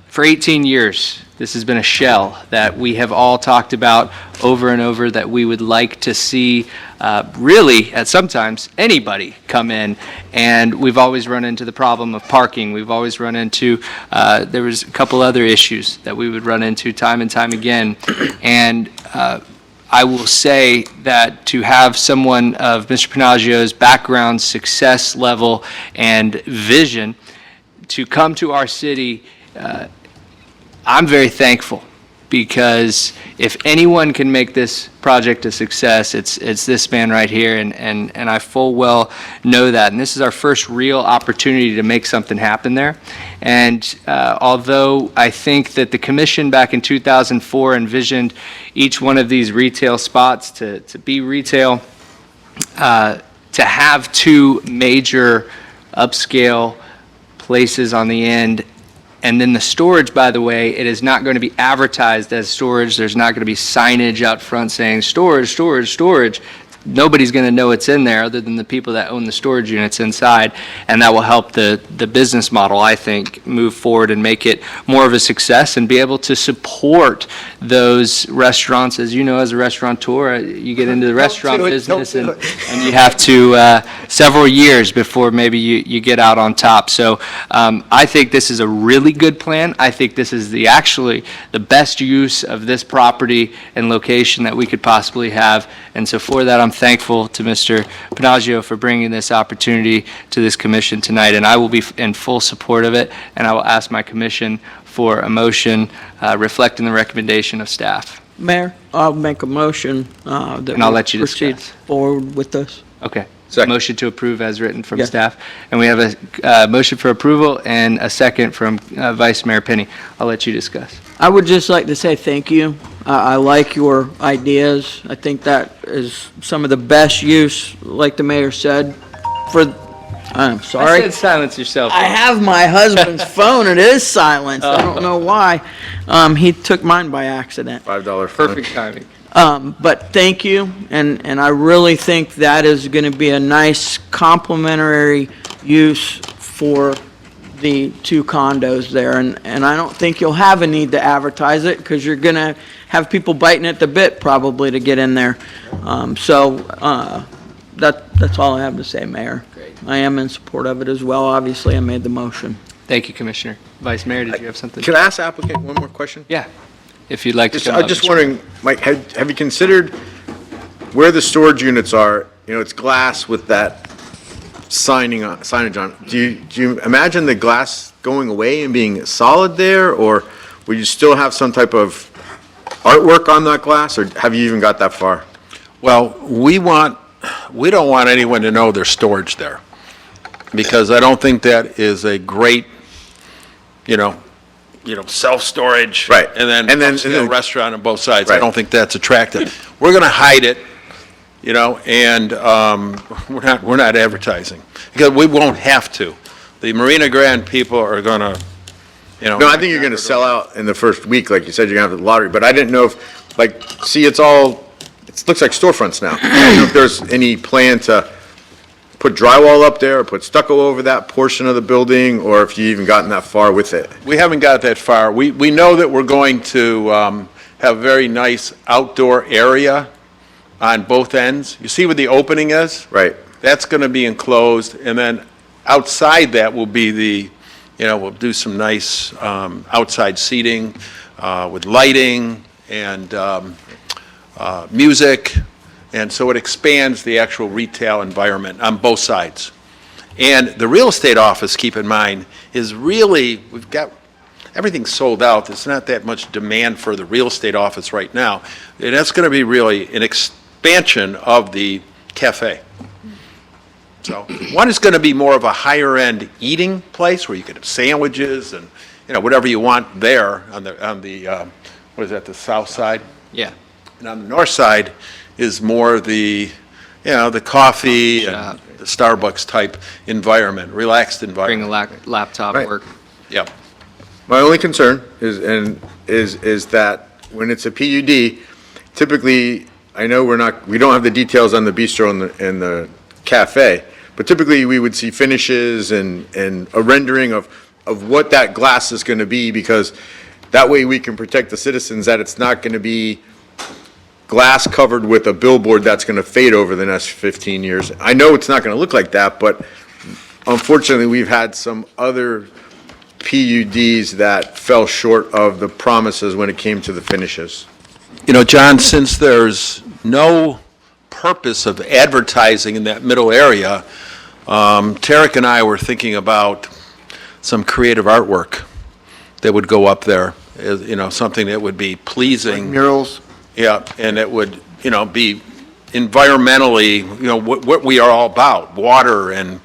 for 18 years, this has been a shell that we have all talked about over and over, that we would like to see really, at sometimes, anybody come in. And we've always run into the problem of parking. We've always run into, there was a couple other issues that we would run into time and time again. And I will say that to have someone of Mr. Panagio's background, success level, and vision to come to our city, I'm very thankful, because if anyone can make this project a success, it's this man right here, and I full well know that. And this is our first real opportunity to make something happen there. And although I think that the commission back in 2004 envisioned each one of these retail spots to be retail, to have two major upscale places on the end. And then the storage, by the way, it is not going to be advertised as storage. There's not going to be signage out front saying storage, storage, storage. It's nobody's going to know it's in there other than the people that own the storage units inside, and that will help the business model, I think, move forward and make it more of a success and be able to support those restaurants. As you know, as a restaurateur, you get into the restaurant business and you have to several years before maybe you get out on top. So I think this is a really good plan. I think this is actually the best use of this property and location that we could possibly have. And so for that, I'm thankful to Mr. Panaggio for bringing this opportunity to this commission tonight, and I will be in full support of it, and I will ask my commission for a motion reflecting the recommendation of staff. Mayor, I'll make a motion that And I'll we let you proceed discuss. forward with this. Okay. Second. Motion to approve as written from Yeah. staff. And we have a motion for approval and a second from Vice Mayor Penny. I'll let you discuss. I would just like to say thank you. I like your ideas. I think that is some of the best use, like the mayor said, I'm I sorry. said silence yourself. I have my husband's phone. It is silenced. I don't know why. He took mine by accident. $5 Perfect timing. But thank you, and I really think that is going to be a nice complementary use for the two condos there, and I don't think you'll have a need to advertise it, because you're going to have people biting at the bit probably to get in there. That's all I have to say, Mayor. Great. I am in support of it as well. Obviously, I made the motion. Thank you, Commissioner. Vice Mayor, did you have something? Can I ask the applicant one more question? Yeah, if you'd like to come I'm up. just wondering, Mike, have you considered where the storage units are? You know, it's glass with that signage on it. Do you imagine the glass going away and being solid there, or will you still have some type of artwork on that glass, or have you even got that far? Well, we don't want anyone to know there's storage there, because I don't think that is a great, self-storage. Right. And then upscale restaurant on both sides. I Right. don't think that's attractive. We're going to hide it, and we're not advertising, because we won't have to. The Marina Grande people are going to, No, I think you're gonna sell out in the first week, like you said, you're gonna have the lottery, but I didn't know if, see, it looks like storefronts now. I don't know if there's any plan to put drywall up there, or put stucco over that portion of the building, or if you even gotten that far with it. We haven't got that far. We know that we're going to have a very nice outdoor area on both ends. You see where the opening is? Right. That's going to be enclosed, and then outside that will be we'll do some nice outside seating with lighting and music, and so it expands the actual retail environment on both sides. And the real estate office, keep in mind, is really, we've got everything sold out. There's not that much demand for the real estate office right now. And that's going to be really an expansion of the cafe. So one is going to be more of a higher-end eating place where you could have sandwiches and, whatever you want there on the what is that, the south side? Yeah. And on the north side is more the, the coffee and the Starbucks type environment, relaxed Bring environment. a laptop, Right. work. Yep. My only concern is that when it's a PUD, typically, I know we don't have the details on the bistro and the cafe, but typically we would see finishes and a rendering of what that glass is gonna be, because that way we can protect the citizens that it's not gonna be glass covered with a billboard that's gonna fade over the next 15 years. I know it's not gonna look like that, but unfortunately, we've had some other PUDs that fell short of the promises when it came to the finishes. John, since there's no purpose of advertising in that middle area, Tarek and I were thinking about some creative artwork that would go up there, something that would be pleasing. Murals? Yeah, and it would, be environmentally, what we are all about, water and,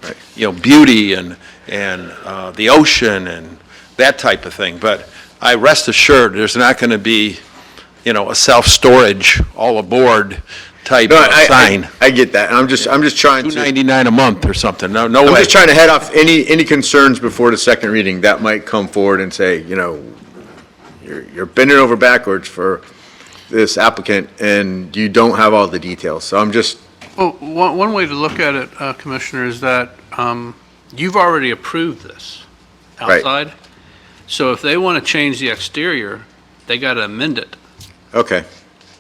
beauty and the ocean and that type of thing. But I rest assured, there's not going to be, a self-storage, all aboard type No, sign. I get that. I'm just trying to. $2.99 a month or something, no I'm way. just trying to head off any concerns before the second reading that might come forward and say, you're bending over backwards for this applicant and you don't have all the details. So I'm just Well, one way to look at it, Commissioner, is that you've already approved this Right. outside. So if they want to change the exterior, they got to amend it. Okay,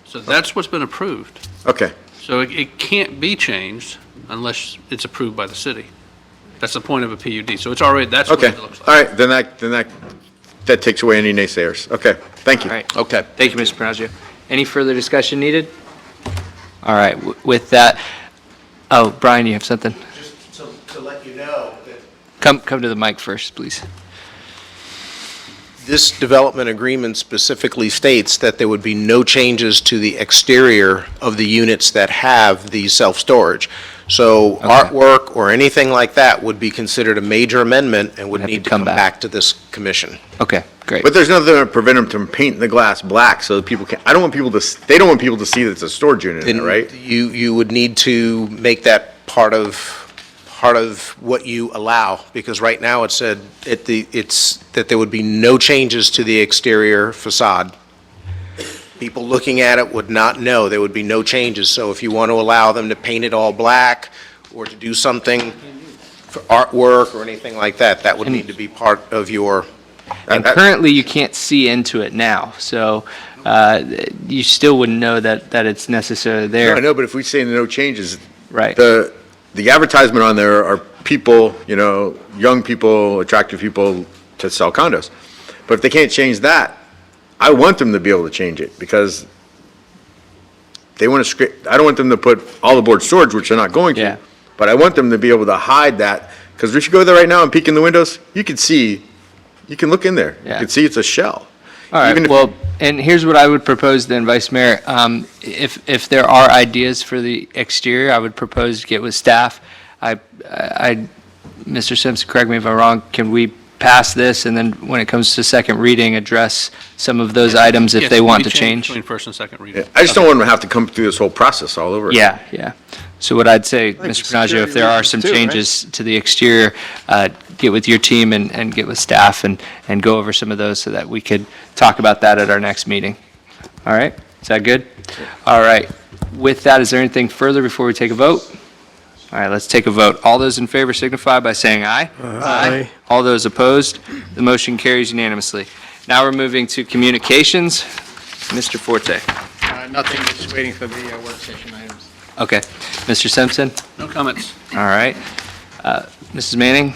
So that's what's been approved. okay. So it can't be changed unless it's approved by the city. That's the point of a PUD. So it's already, that's what Okay, it looks like. all right, then that takes away any naysayers. Okay, thank you. All right. Okay. Thank you, Mr. Panagio. Any further discussion needed? All right, with that, oh, Brian, you have something? Just to let you know that Come to the mic first, please. this development agreement specifically states that there would be no changes to the exterior of the units that have the self-storage. So artwork or anything like that would be considered a major amendment and would Have to need to come come back. back to this commission. Okay, great. But there's nothing to prevent them from painting the glass black so that people can, I don't want people to, they don't want people to see that it's a storage unit in Then there, right? you would need to make that part of what you allow, because right now it said it's that there would be no changes to the exterior facade. People looking at it would not know, there would be no changes. So if you want to allow them to paint it all black or to do something for artwork or anything like that, that would need to be part of your, And currently, you can't see into it now, so you still wouldn't know that it's necessarily No, there. I know, but if we say no changes, Right. the advertisement on there are people, young people, attractive people to sell condos. But if they can't change that, I want them to be able to change it because they want to script, I don't want them to put all aboard storage, which they're not going to. Yeah. But I want them to be able to hide that, because if you go there right now and peek in the windows, you can see, you can look in there. You Yeah. can see it's a shell. All right, Even if- well, and here's what I would propose then, Vice Mayor. If there are ideas for the exterior, I would propose to get with staff. Mr. Simpson, correct me if I'm wrong, can we pass this and then when it comes to second reading, address some of those items if Yes, they it can want be to changed change? Between first and second reading. I just don't want them to have to come through this whole process all over. again. Yeah. So what I'd say, Like Mr. the Panagio, if security there are reasons some too, right? changes to the exterior, get with your team and get with staff and go over some of those so that we could talk about that at our next meeting. All right? Is that good? All right. With that, is there anything further before we take a vote? All right, let's take a vote. All those in favor signify by saying aye. Aye. All those opposed, the motion carries unanimously. Now we're moving to communications. Mr. Forte. Nothing, just waiting for the work session items. Okay. Mr. Simpson? No comments. All right. Mrs. Manning?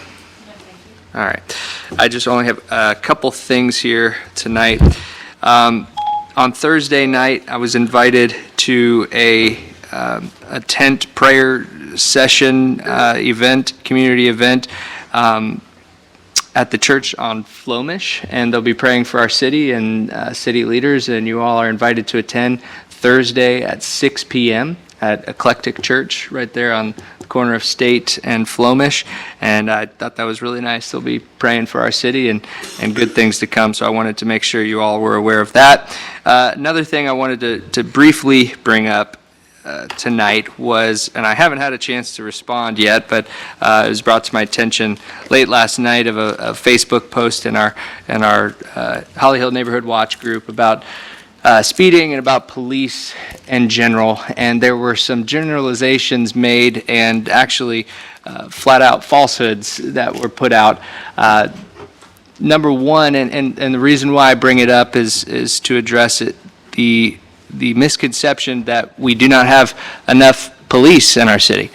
All right. I just only have a couple things here tonight. On Thursday night, I was invited to a tent prayer session community event at the church on Flomish, and they'll be praying for our city and city leaders, and you all are invited to attend Thursday at 6 p.m. at Eclectic Church, right there on the corner of State and Flomish, and I thought that was really nice. They'll be praying for our city and good things to come, so I wanted to make sure you all were aware of that. Another thing I wanted to briefly bring up tonight was, and I haven't had a chance to respond yet, but it was brought to my attention late last night of a Facebook post in our Holly Hill Neighborhood Watch group about speeding and about police in general, and there were some generalizations made and actually flat-out falsehoods that were put out. Number one, and the reason why I bring it up is to address it, the misconception that we do not have enough police in our city.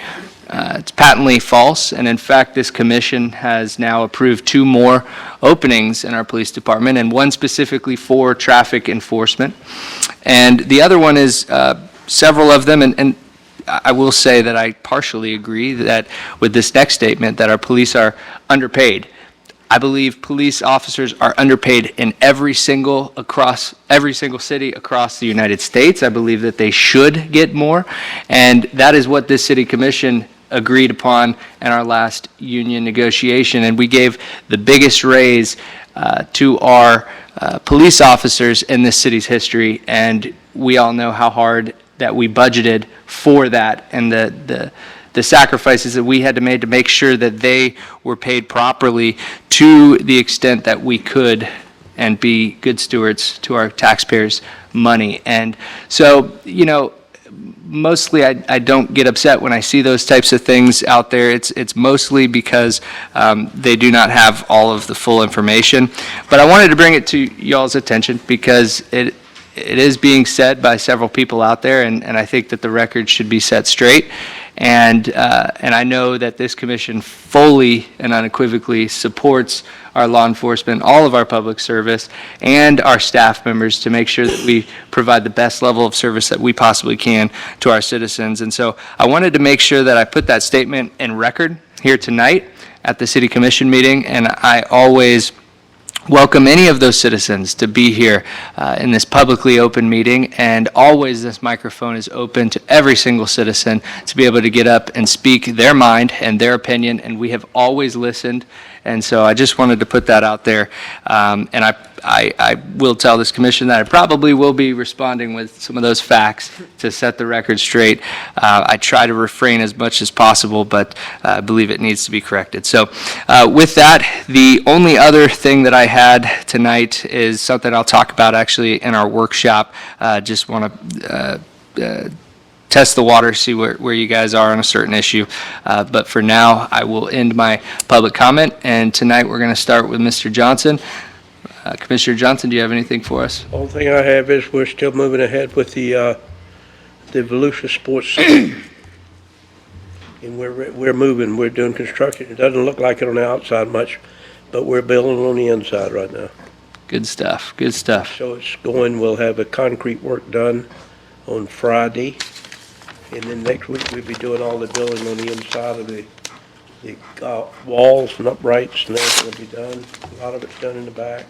It's patently false, and in fact, this commission has now approved 2 more openings in our police department, and one specifically for traffic enforcement. And the other one is several of them, and I will say that I partially agree that with this next statement, that our police are underpaid. I believe police officers are underpaid in every single city across the United States. I believe that they should get more, and that is what this city commission agreed upon in our last union negotiation, and we gave the biggest raise to our police officers in this city's history, and we all know how hard that we budgeted for that, and the sacrifices that we had to make sure that they were paid properly to the extent that we could and be good stewards to our taxpayers' money. And so, mostly I don't get upset when I see those types of things out there. It's mostly because they do not have all of the full information. But I wanted to bring it to y'all's attention because it is being said by several people out there, and I think that the record should be set straight. And I know that this commission fully and unequivocally supports our law enforcement, all of our public service, and our staff members to make sure that we provide the best level of service that we possibly can to our citizens. And so I wanted to make sure that I put that statement in record here tonight at the City Commission meeting, and I always welcome any of those citizens to be here in this publicly open meeting, and always this microphone is open to every single citizen to be able to get up and speak their mind and their opinion, and we have always listened. And so I just wanted to put that out there, and I will tell this commission that I probably will be responding with some of those facts to set the record straight. I try to refrain as much as possible, but I believe it needs to be corrected. So with that, the only other thing that I had tonight is something I'll talk about actually in our workshop. Just want to test the water, see where you guys are on a certain issue. But for now, I will end my public comment, and tonight we're going to start with Mr. Johnson. Commissioner Johnson, do you have anything for us? Only thing I have is we're still moving ahead with the Volusia Sports Center. And we're moving, we're doing construction. It doesn't look like it on the outside much, but we're building on the inside right now. Good stuff, good stuff. So it's going, we'll have a concrete work done on Friday. And then next week we'll be doing all the building on the inside of the walls and uprights, and everything will be done. A lot of it's done in the back.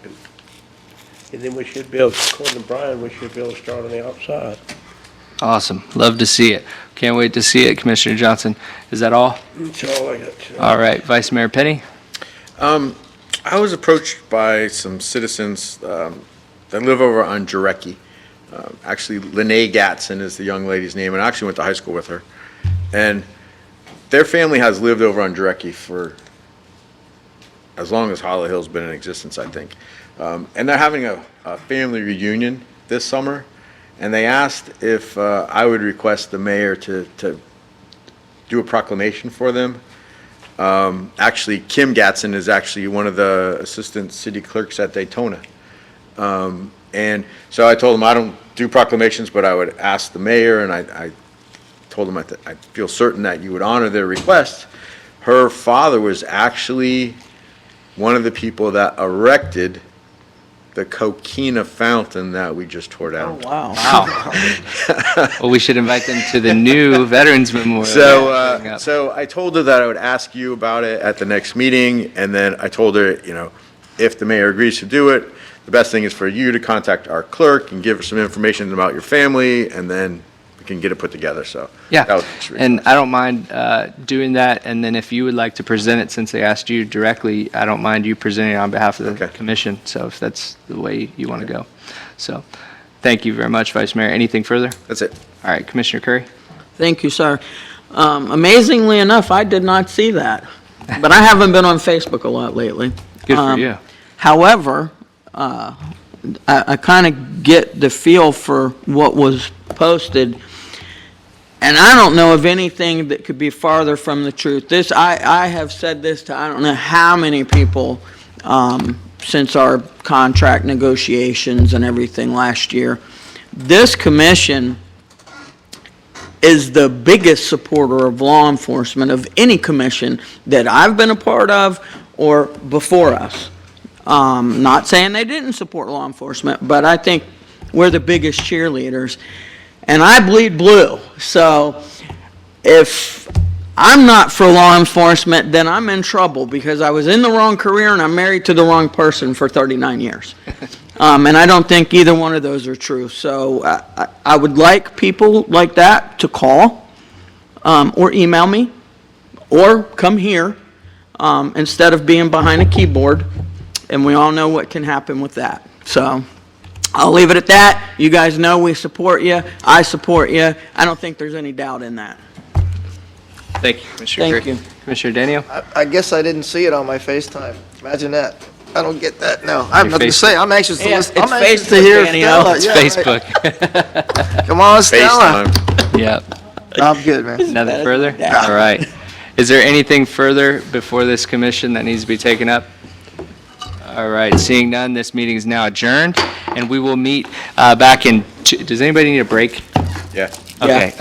And then we should be able, according to Brian, we should be able to start on the outside. Awesome, love to see it. Can't wait to see it, Commissioner Johnson. Is that all? That's all I got. All right, Vice Mayor Penny? I was approached by some citizens that live over on Jarecki. Actually, Lene Gatson is the young lady's name, and I actually went to high school with her. And their family has lived over on Jarecki for as long as Holly Hill's been in existence, I think. And they're having a family reunion this summer, and they asked if I would request the mayor to do a proclamation for them. Actually, Kim Gatson is actually one of the assistant city clerks at Daytona. And so I told them I don't do proclamations, but I would ask the mayor, and I told them I feel certain that you would honor their request. Her father was actually one of the people that erected the Coquina fountain that we just tore down. Oh, wow. Wow. Well, we should invite them to the new Veterans Memorial. So I told her that I would ask you about it at the next meeting, and then I told her, if the mayor agrees to do it, the best thing is for you to contact our clerk and give her some information about your family, and then we can get it put together, so. Yeah, that was the reason. and I don't mind doing that, and then if you would like to present it, since they asked you directly, I don't mind you presenting it on behalf of the commission, so if that's the way you want to go. So, thank you very much, Vice Mayor. Anything further? That's it. All right, Commissioner Curry? Thank you, sir. Amazingly enough, I did not see that, but I haven't been on Facebook a lot lately. Good for you. However, I kind of get the feel for what was posted, and I don't know of anything that could be farther from the truth. I have said this to I don't know how many people since our contract negotiations and everything last year. This commission is the biggest supporter of law enforcement of any commission that I've been a part of or before us. Not saying they didn't support law enforcement, but I think we're the biggest cheerleaders. And I bleed blue. So if I'm not for law enforcement, then I'm in trouble because I was in the wrong career and I'm married to the wrong person for 39 years. And I don't think either one of those are true. So I would like people like that to call or email me or come here instead of being behind a keyboard. And we all know what can happen with that. So I'll leave it at that. You guys know we support you. I support you. I don't think there's any doubt in that. Thank you, Commissioner Thank Curry. you. Commissioner Daniel? I guess I didn't see it on my FaceTime. Imagine that. I don't get that now. I have Your nothing to say. I'm anxious to Yeah, listen. it's I'm anxious to Facebook, hear Danielle. Stella. It's Yeah, Facebook. Come on, Stella. FaceTime. Yep. I'm good, man. Nothing further? All right. Is there anything further before this commission that needs to be taken up? All right, seeing none, this meeting is now adjourned, and we will meet back in, does anybody need a break? Yeah. Okay.